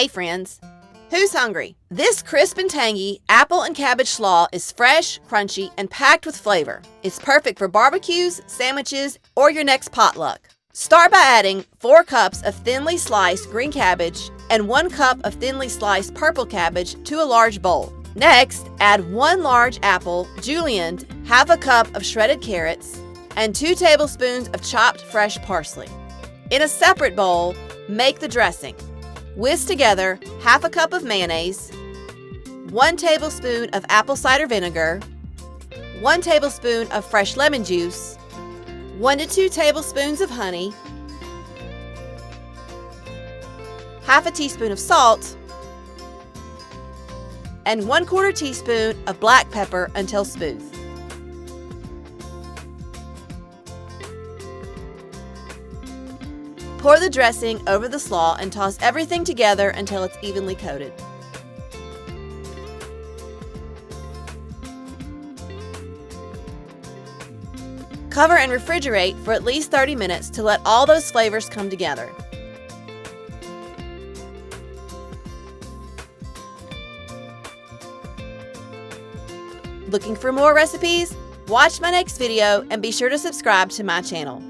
Hey friends, who's hungry? This crisp and tangy apple and cabbage slaw is fresh, crunchy, and packed with flavor. It's perfect for barbecues, sandwiches, or your next potluck. Start by adding 4 cups of thinly sliced green cabbage and 1 cup of thinly sliced purple cabbage to a large bowl. Next, add 1 large apple, julienned, half a cup of shredded carrots, and 2 tablespoons of chopped fresh parsley. In a separate bowl, make the dressing. Whisk together half a cup of mayonnaise, 1 tablespoon of apple cider vinegar, 1 tablespoon of fresh lemon juice, 1 to 2 tablespoons of honey, half a teaspoon of salt, and 1/4 teaspoon of black pepper until smooth. Pour the dressing over the slaw and toss everything together until it's evenly coated. Cover and refrigerate for at least 30 minutes to let all those flavors come together. Looking for more recipes? Watch my next video and be sure to subscribe to my channel.